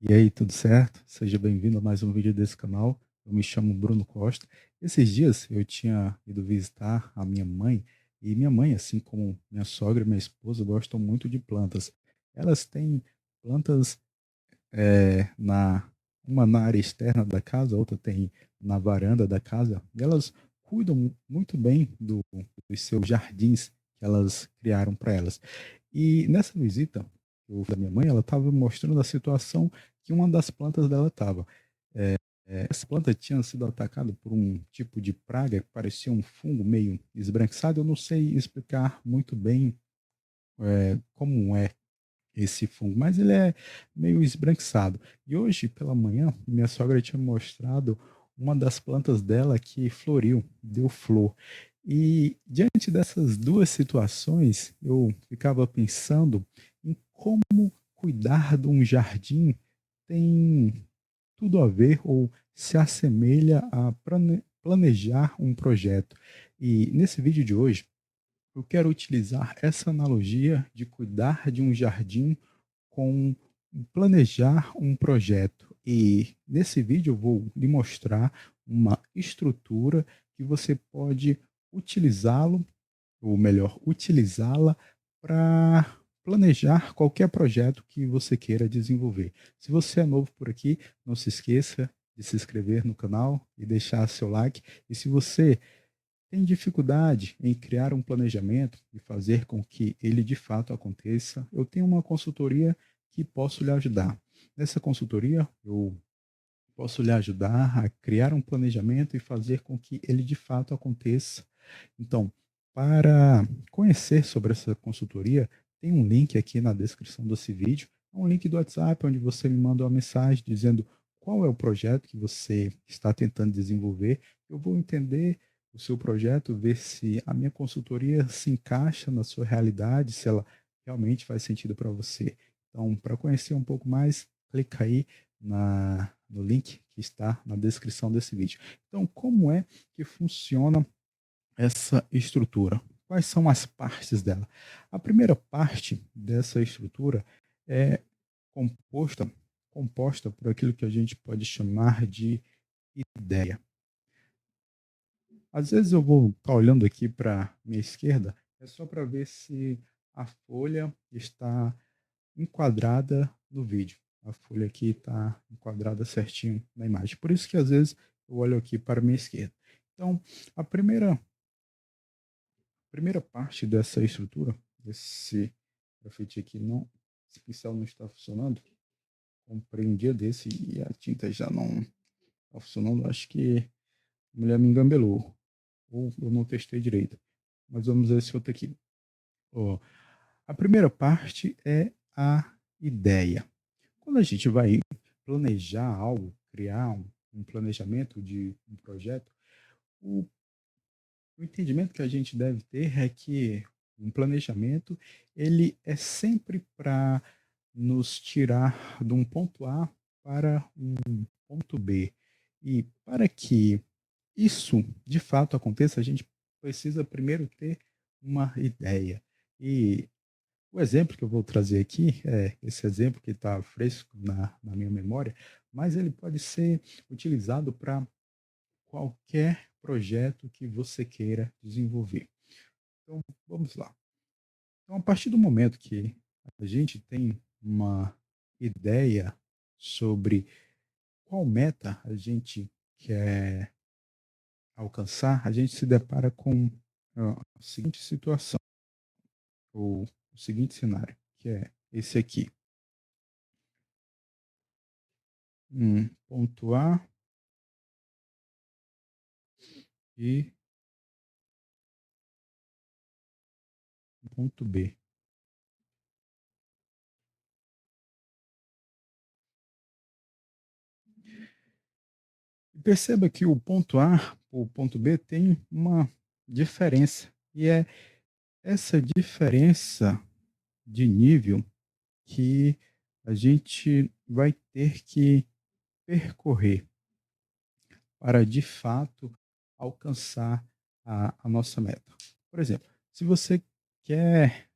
E aí, tudo certo? Seja bem-vindo a mais um vídeo desse canal. Eu me chamo Bruno Costa. Esses dias eu tinha ido visitar a minha mãe, e minha mãe, assim como minha sogra e minha esposa, gostam muito de plantas. Elas têm plantas na uma na área externa da casa, outra tem na varanda da casa, e elas cuidam muito bem dos seus jardins que elas criaram para elas. E nessa visita da minha mãe, ela estava mostrando a situação que uma das plantas dela estava. Essa planta tinha sido atacada por um tipo de praga que parecia um fungo meio esbranquiçado. Eu não sei explicar muito bem como é esse fungo, mas ele é meio esbranquiçado. E hoje, pela manhã, minha sogra tinha mostrado uma das plantas dela que floriu, deu flor. E diante dessas duas situações, eu ficava pensando em como cuidar de um jardim tem tudo a ver ou se assemelha a planejar um projeto. E nesse vídeo de hoje, eu quero utilizar essa analogia de cuidar de um jardim com planejar um projeto. E nesse vídeo eu vou lhe mostrar uma estrutura que você pode utilizá-lo, ou melhor, utilizá-la para planejar qualquer projeto que você queira desenvolver. Se você é novo por aqui, não se esqueça de se inscrever no canal e deixar seu like. E se você tem dificuldade em criar um planejamento e fazer com que ele de fato aconteça, eu tenho uma consultoria que posso lhe ajudar. Nessa consultoria, eu posso lhe ajudar a criar um planejamento e fazer com que ele de fato aconteça. Então, para conhecer sobre essa consultoria, tem um link aqui na descrição desse vídeo, é um link do WhatsApp onde você me manda uma mensagem dizendo qual é o projeto que você está tentando desenvolver. Eu vou entender o seu projeto, ver se a minha consultoria se encaixa na sua realidade, se ela realmente faz sentido para você. Então, para conhecer um pouco mais, clica aí no link que está na descrição desse vídeo. Então, como é que funciona essa estrutura? Quais são as partes dela? A primeira parte dessa estrutura é composta, composta por aquilo que a gente pode chamar de ideia. Às vezes eu vou estar olhando aqui para minha esquerda, é só para ver se a folha está enquadrada no vídeo. A folha aqui está enquadrada certinho na imagem. Por isso que às vezes eu olho aqui para a minha esquerda. Então, a primeira parte dessa estrutura, desse grafite aqui, não, esse pincel não está funcionando. Comprei um dia desse e a tinta já não está funcionando. Acho que a mulher me engambelou. Ou eu não testei direito. Mas vamos ver esse outro aqui. Ó, a primeira parte é a ideia. Quando a gente vai planejar algo, criar um planejamento de um projeto, o, o entendimento que a gente deve ter é que um planejamento ele é sempre para nos tirar de um ponto A para um ponto B. E para que isso de fato aconteça, a gente precisa primeiro ter uma ideia. E o exemplo que eu vou trazer aqui é esse exemplo que está fresco na minha memória, mas ele pode ser utilizado para qualquer projeto que você queira desenvolver. Então, vamos lá. Então, a partir do momento que a gente tem uma ideia sobre qual meta a gente quer alcançar, a gente se depara com a seguinte situação, ou o seguinte cenário, que é esse aqui. Ponto A e ponto B. Perceba que o ponto A, o ponto B tem uma diferença, e é essa diferença de nível que a gente vai ter que percorrer para de fato alcançar a nossa meta. Por exemplo, se você quer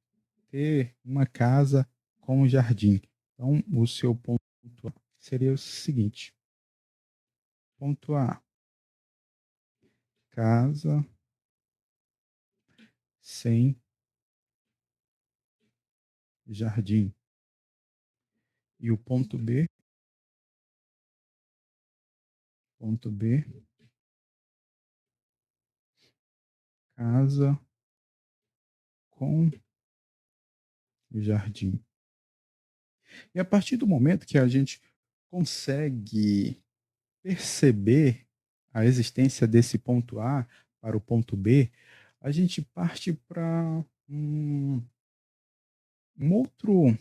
ter uma casa com um jardim, então o seu ponto A. seria o seguinte: ponto A, casa sem jardim. E o ponto B, casa com jardim. E a partir do momento que a gente consegue perceber a existência desse ponto A para o ponto B, a gente parte para um outro,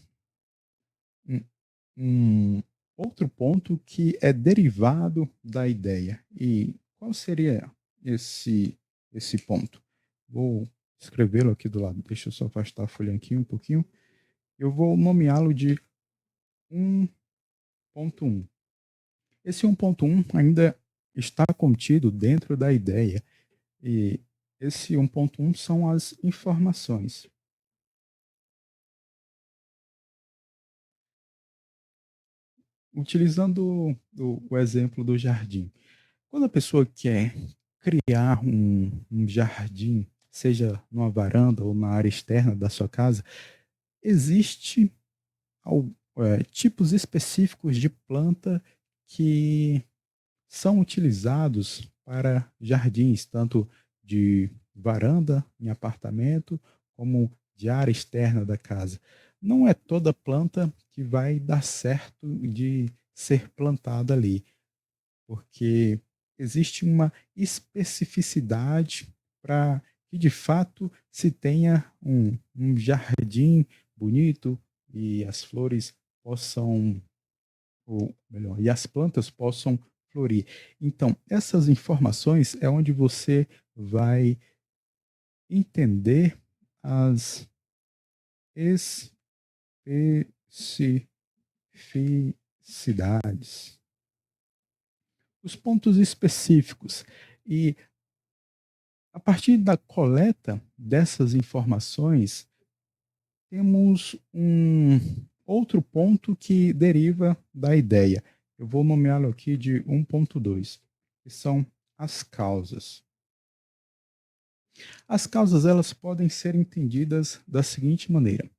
um, um outro ponto que é derivado da ideia. E qual seria esse ponto? Vou escrevê-lo aqui do lado. Deixa eu só afastar a folha aqui um pouquinho. Eu vou nomeá-lo de 1.1. Esse 1.1 ainda está contido dentro da ideia. E esse 1.1 são as informações. Utilizando o exemplo do jardim. Quando a pessoa quer criar um jardim, seja numa varanda ou na área externa da sua casa, existe tipos específicos de planta que são utilizados para jardins, tanto de varanda em apartamento, como de área externa da casa. Não é toda planta que vai dar certo de ser plantada ali, porque existe uma especificidade para que de fato se tenha um jardim bonito e as flores possam, ou melhor, e as plantas possam florir. Então, essas informações é onde você vai entender as especificidades, os pontos específicos. E a partir da coleta dessas informações, temos um outro ponto que deriva da ideia. Eu vou nomeá-lo aqui de 1.2, que são as causas. As causas elas podem ser entendidas da seguinte maneira: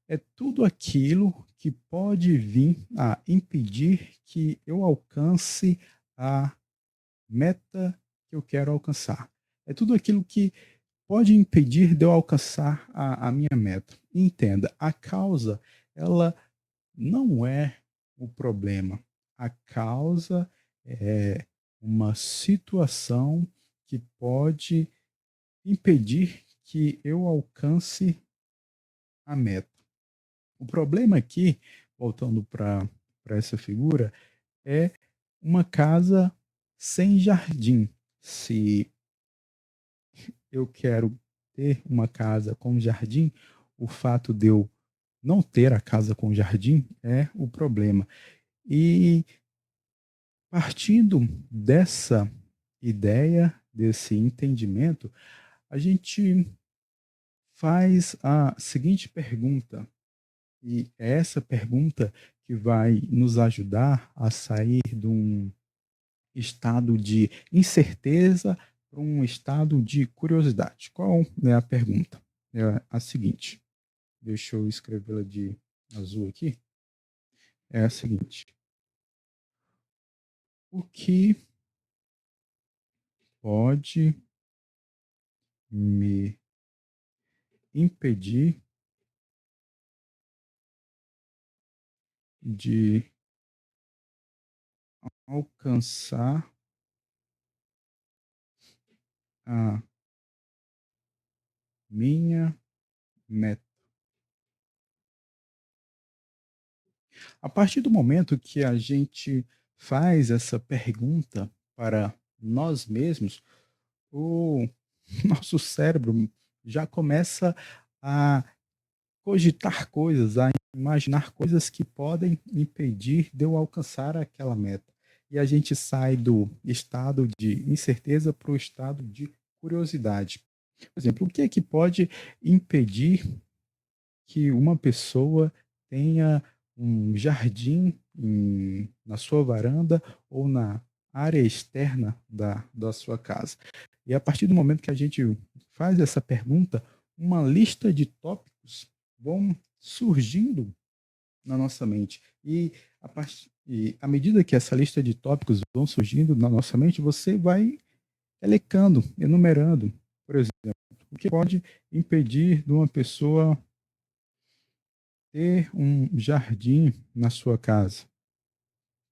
é tudo aquilo que pode vir a impedir que eu alcance a meta que eu quero alcançar. É tudo aquilo que pode impedir de eu alcançar a minha meta. Entenda, a causa, ela não é o problema. A causa é uma situação que pode impedir que eu alcance a meta. O problema aqui, voltando para essa figura, é uma casa sem jardim. Se eu quero ter uma casa com jardim, o fato de eu não ter a casa com jardim é o problema. E partindo dessa ideia, desse entendimento, a gente faz a seguinte pergunta, e é essa pergunta que vai nos ajudar a sair de um estado de incerteza para um estado de curiosidade. Qual é a pergunta? É a seguinte, deixa eu escrevê-la de azul aqui. É a seguinte: o que pode me impedir de alcançar a minha meta? A partir do momento que a gente faz essa pergunta para nós mesmos, o nosso cérebro já começa a cogitar coisas, a imaginar coisas que podem impedir de eu alcançar aquela meta. E a gente sai do estado de incerteza para o estado de curiosidade. Por exemplo, o que é que pode impedir que uma pessoa tenha um jardim na sua varanda ou na área externa da sua casa. E a partir do momento que a gente faz essa pergunta, uma lista de tópicos vão surgindo na nossa mente. E à medida que essa lista de tópicos vão surgindo na nossa mente, você vai elencando, enumerando, por exemplo, o que pode impedir de uma pessoa ter um jardim na sua casa.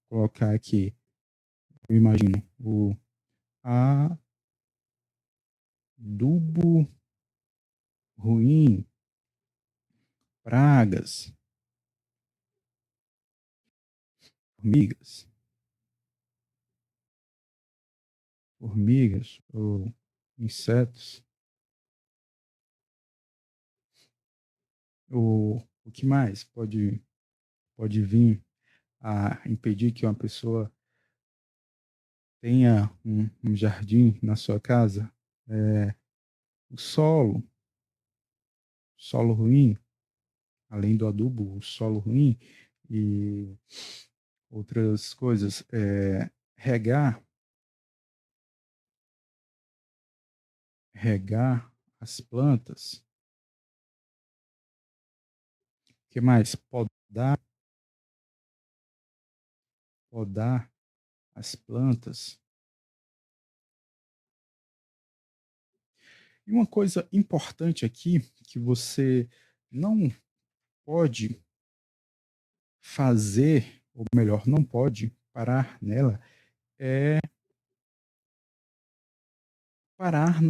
Colocar aqui, eu imagino, o adubo ruim, pragas, formigas, formigas ou insetos. O que mais pode vir a impedir que uma pessoa tenha um jardim na sua casa? É, o solo ruim, além do adubo, o solo ruim e outras coisas. Regar, regar as plantas. O que mais? Podar as plantas. E uma coisa importante aqui que você não pode fazer, ou melhor, não pode parar nela, é parar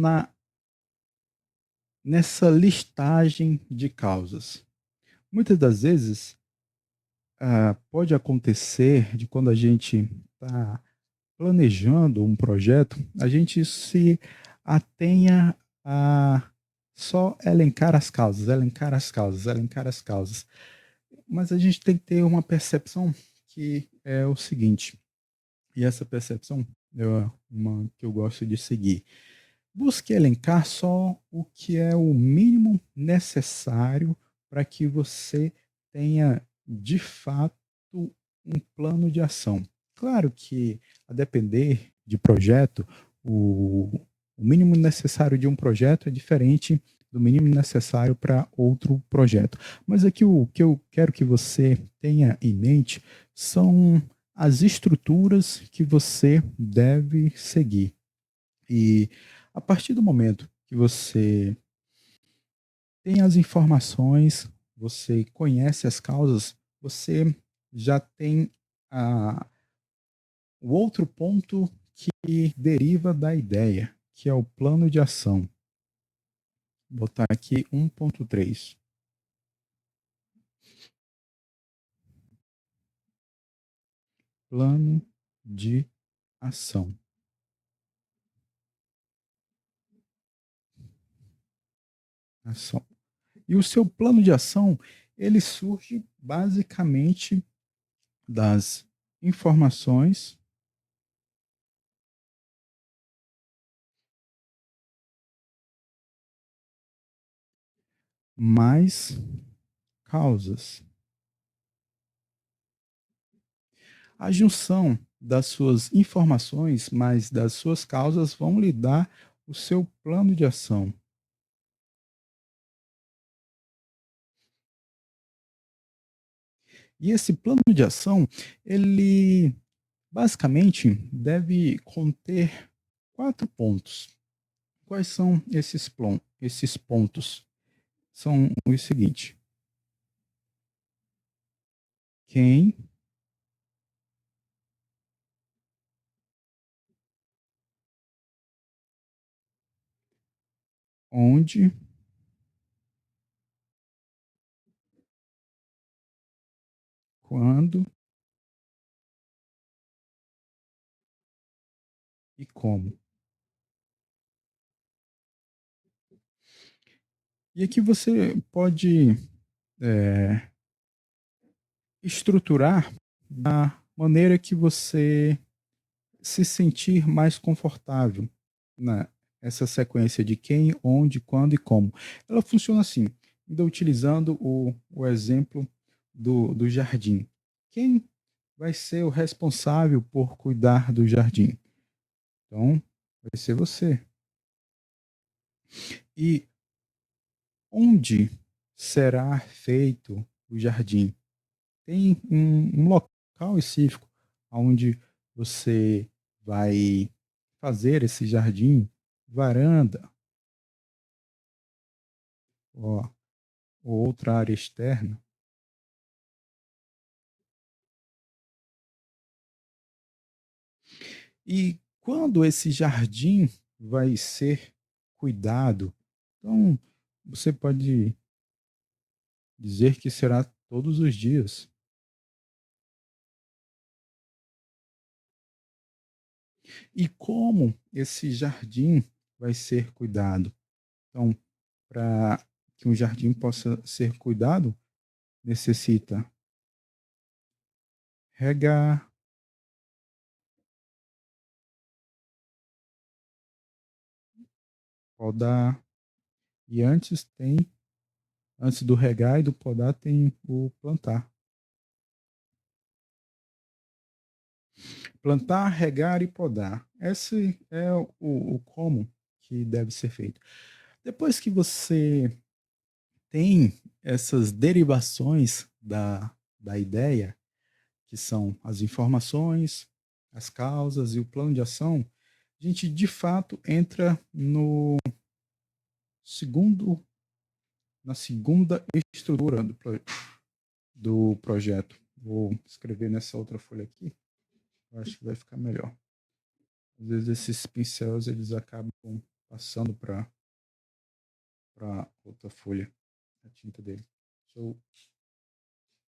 nessa listagem de causas. Muitas das vezes, pode acontecer de quando a gente está planejando um projeto, a gente se atenha a só elencar as causas, elencar as causas, elencar as causas. Mas a gente tem que ter uma percepção que é o seguinte, e essa percepção é uma que eu gosto de seguir. Busque elencar só o que é o mínimo necessário para que você tenha, de fato, um plano de ação. Claro que, a depender de projeto, o mínimo necessário de um projeto é diferente do mínimo necessário para outro projeto. Mas aqui o que eu quero que você tenha em mente são as estruturas que você deve seguir. E a partir do momento que você tem as informações, você conhece as causas, você já tem a, o outro ponto que deriva da ideia, que é o plano de ação. Vou botar aqui 1.3. Plano de ação. Ação. E o seu plano de ação, ele surge basicamente das informações mais causas. A junção das suas informações mais das suas causas vão lhe dar o seu plano de ação. E esse plano de ação, ele basicamente deve conter 4 pontos. Quais são esses pontos? São os seguintes: quem, onde, quando e como. E aqui você pode estruturar da maneira que você se sentir mais confortável nessa sequência de quem, onde, quando e como. Ela funciona assim, ainda utilizando o exemplo do jardim, quem vai ser o responsável por cuidar do jardim? Então, vai ser você. E onde será feito o jardim? Tem um local específico onde você vai fazer esse jardim, varanda, ó, ou outra área externa. E quando esse jardim vai ser cuidado? Então, você pode dizer que será todos os dias. E como esse jardim vai ser cuidado? Então, para que um jardim possa ser cuidado, necessita regar, podar, e antes do regar e do podar, tem o plantar. Plantar, regar e podar. Esse é o como que deve ser feito. Depois que você tem essas derivações da ideia, que são as informações, as causas e o plano de ação, a gente de fato entra no segundo, na segunda estrutura do projeto. Vou escrever nessa outra folha aqui, eu acho que vai ficar melhor. Às vezes esses pincéis eles acabam passando para outra folha, a tinta dele. Deixa eu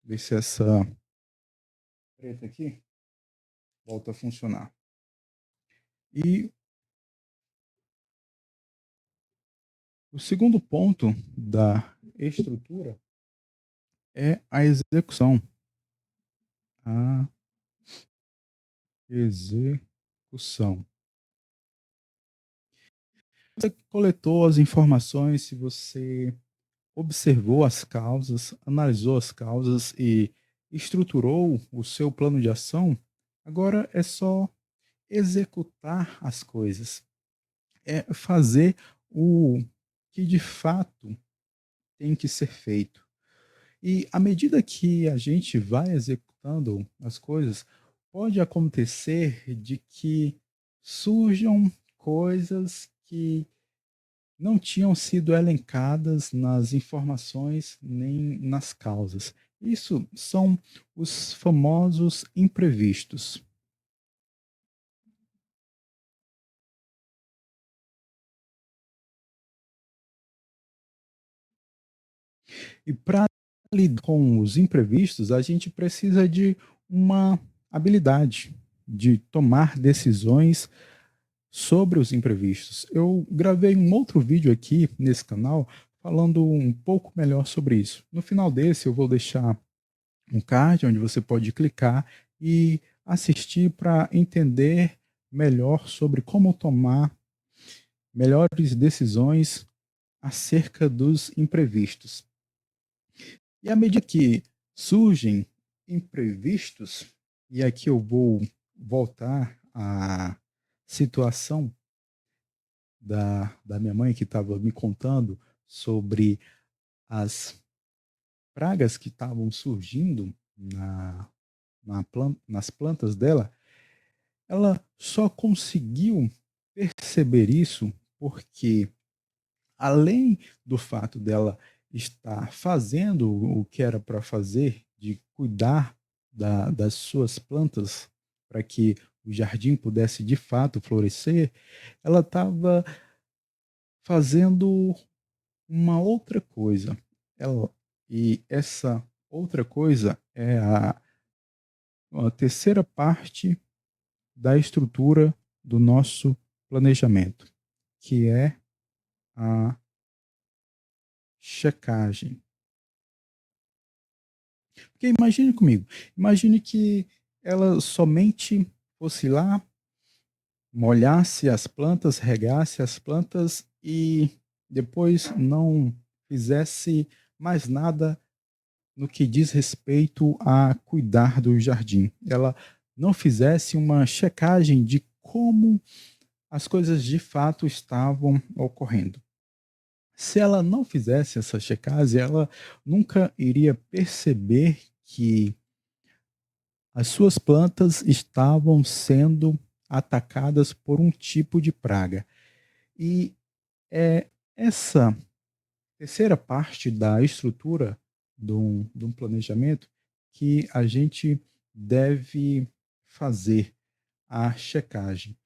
ver se essa preta aqui volta a funcionar. E o segundo ponto da estrutura é a execução. A execução. Você coletou as informações, se você observou as causas, analisou as causas e estruturou o seu plano de ação, agora é só executar as coisas. É fazer o que de fato tem que ser feito. E à medida que a gente vai executando as coisas, pode acontecer de que surjam coisas que não tinham sido elencadas nas informações nem nas causas. Isso são os famosos imprevistos. E para lidar com os imprevistos, a gente precisa de uma habilidade de tomar decisões sobre os imprevistos. Eu gravei um outro vídeo aqui nesse canal falando um pouco melhor sobre isso. No final desse, eu vou deixar um card onde você pode clicar e assistir para entender melhor sobre como tomar melhores decisões acerca dos imprevistos. E à medida que surgem imprevistos, e aqui eu vou voltar à situação da minha mãe que estava me contando sobre as pragas que estavam surgindo nas plantas dela, ela só conseguiu perceber isso porque, além do fato dela estar fazendo o que era para fazer, de cuidar das suas plantas para que o jardim pudesse de fato florescer, ela estava fazendo uma outra coisa. Ela, e essa outra coisa é a terceira parte da estrutura do nosso planejamento, que é a checagem. Porque imagine comigo, imagine que ela somente fosse lá, molhasse as plantas, regasse as plantas e depois não fizesse mais nada no que diz respeito a cuidar do jardim. Ela não fizesse uma checagem de como as coisas de fato estavam ocorrendo. Se ela não fizesse essa checagem, ela nunca iria perceber que as suas plantas estavam sendo atacadas por um tipo de praga. E é essa terceira parte da estrutura de um planejamento que a gente deve fazer a checagem.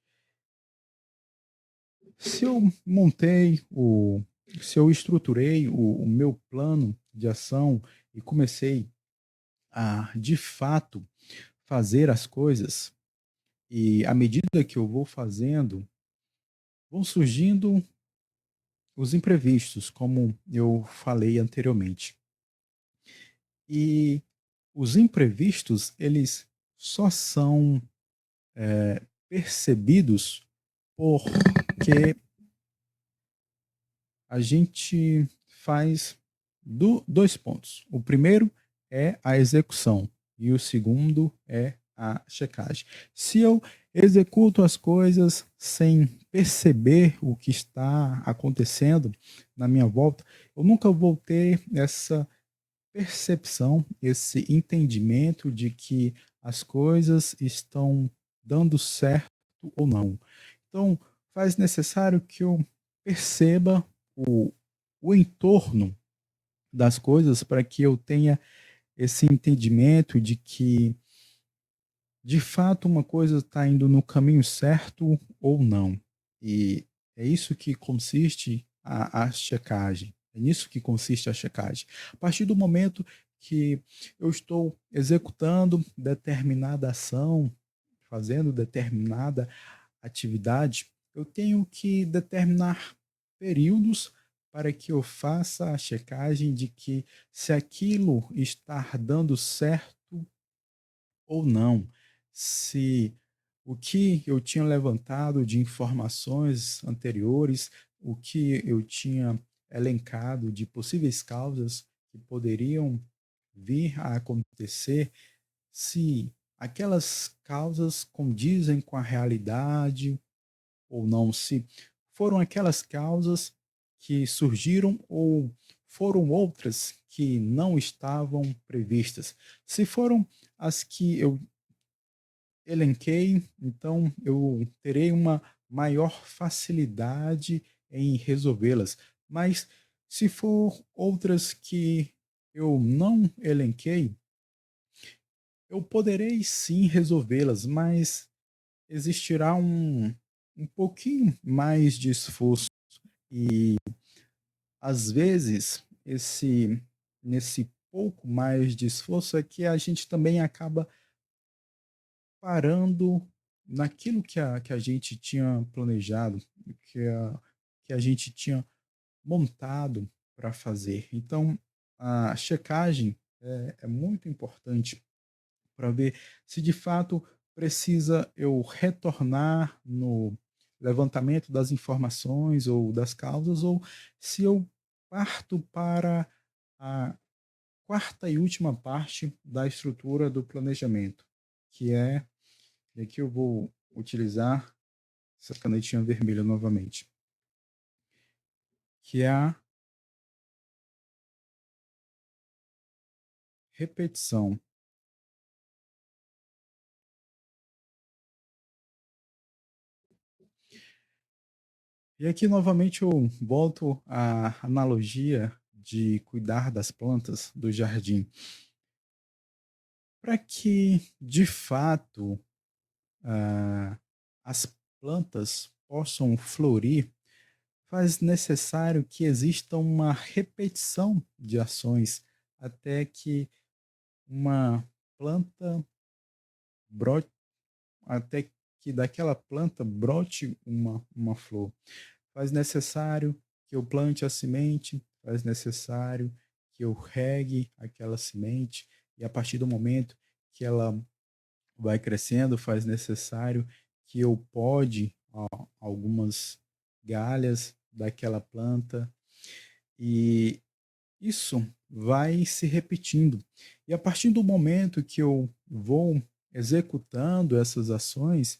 Se eu montei o, Se eu estruturei o meu plano de ação e comecei a, de fato, fazer as coisas, e à medida que eu vou fazendo, vão surgindo os imprevistos, como eu falei anteriormente. E os imprevistos, eles só são percebidos porque a gente faz dois pontos. O primeiro é a execução e o segundo é a checagem. Se eu executo as coisas sem perceber o que está acontecendo na minha volta, eu nunca vou ter essa percepção, esse entendimento de que as coisas estão dando certo ou não. Então, faz necessário que eu perceba o, o entorno das coisas para que eu tenha esse entendimento de que, de fato, uma coisa está indo no caminho certo ou não. E é isso que consiste a checagem. É nisso que consiste a checagem. A partir do momento que eu estou executando determinada ação, fazendo determinada atividade, eu tenho que determinar períodos para que eu faça a checagem de que se aquilo está dando certo ou não, se o que eu tinha levantado de informações anteriores, o que eu tinha elencado de possíveis causas que poderiam vir a acontecer, se aquelas causas condizem com a realidade ou não, se foram aquelas causas que surgiram ou foram outras que não estavam previstas. Se foram as que eu elenquei, então eu terei uma maior facilidade em resolvê-las. Mas se for outras que eu não elenquei, eu poderei sim resolvê-las, mas existirá um pouquinho mais de esforço. E às vezes, nesse pouco mais de esforço é que a gente também acaba parando naquilo que a gente tinha planejado, que a, que a gente tinha montado para fazer. Então, a checagem é muito importante para ver se de fato precisa eu retornar no levantamento das informações ou das causas, ou se eu parto para a quarta e última parte da estrutura do planejamento, que é, e aqui eu vou utilizar essa canetinha vermelha novamente, que é a repetição. E aqui novamente eu volto à analogia de cuidar das plantas do jardim. Para que, de fato, ah, as plantas possam florir, faz necessário que exista uma repetição de ações até que uma planta brote, até que daquela planta brote uma flor. Faz necessário que eu plante a semente, faz necessário que eu regue aquela semente, e a partir do momento que ela vai crescendo, faz necessário que eu pode algumas galhas daquela planta, e isso vai se repetindo. E a partir do momento que eu vou executando essas ações,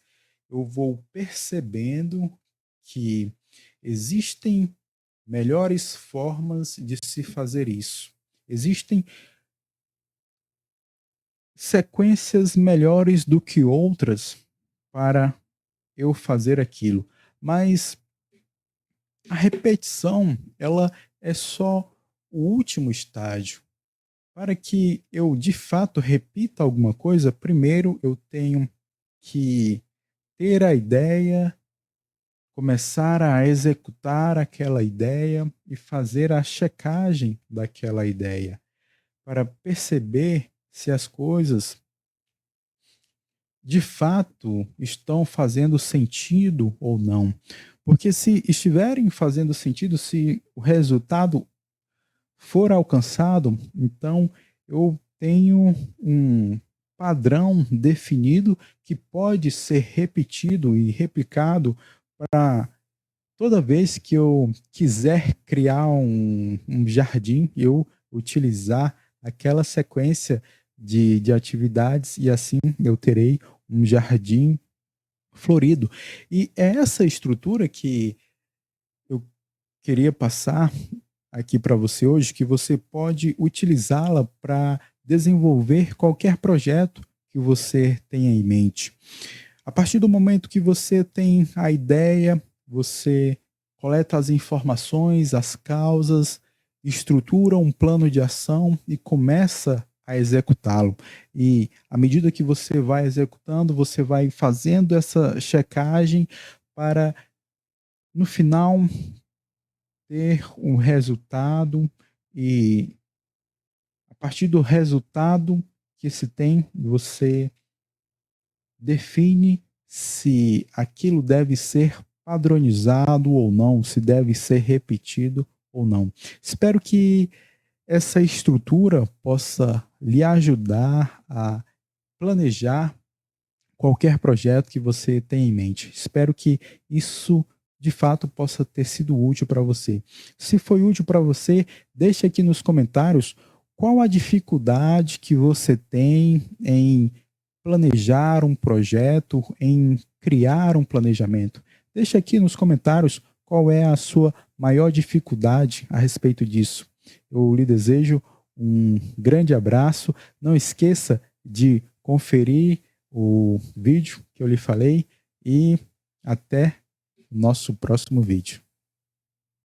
eu vou percebendo que existem melhores formas de se fazer isso. Existem sequências melhores do que outras para eu fazer aquilo. Mas a repetição, ela é só o último estágio. Para que eu de fato repita alguma coisa, primeiro eu tenho que ter a ideia, começar a executar aquela ideia e fazer a checagem daquela ideia, para perceber se as coisas de fato estão fazendo sentido ou não. Porque se estiverem fazendo sentido, se o resultado for alcançado, então eu tenho um padrão definido que pode ser repetido e replicado para toda vez que eu quiser criar um jardim, eu utilizar aquela sequência de atividades e assim eu terei um jardim florido. E é essa estrutura que eu queria passar aqui para você hoje, que você pode utilizá-la para desenvolver qualquer projeto que você tenha em mente. A partir do momento que você tem a ideia, você coleta as informações, as causas, estrutura um plano de ação e começa a executá-lo. E à medida que você vai executando, você vai fazendo essa checagem para, no final, ter um resultado e a partir do resultado que se tem, você define se aquilo deve ser padronizado ou não, se deve ser repetido ou não. Espero que essa estrutura possa lhe ajudar a planejar qualquer projeto que você tenha em mente. Espero que isso de fato possa ter sido útil para você. Se foi útil para você, deixe aqui nos comentários qual a dificuldade que você tem em planejar um projeto, em criar um planejamento. Deixe aqui nos comentários qual é a sua maior dificuldade a respeito disso. Eu lhe desejo um grande abraço. Não esqueça de conferir o vídeo que eu lhe falei e até o nosso próximo vídeo.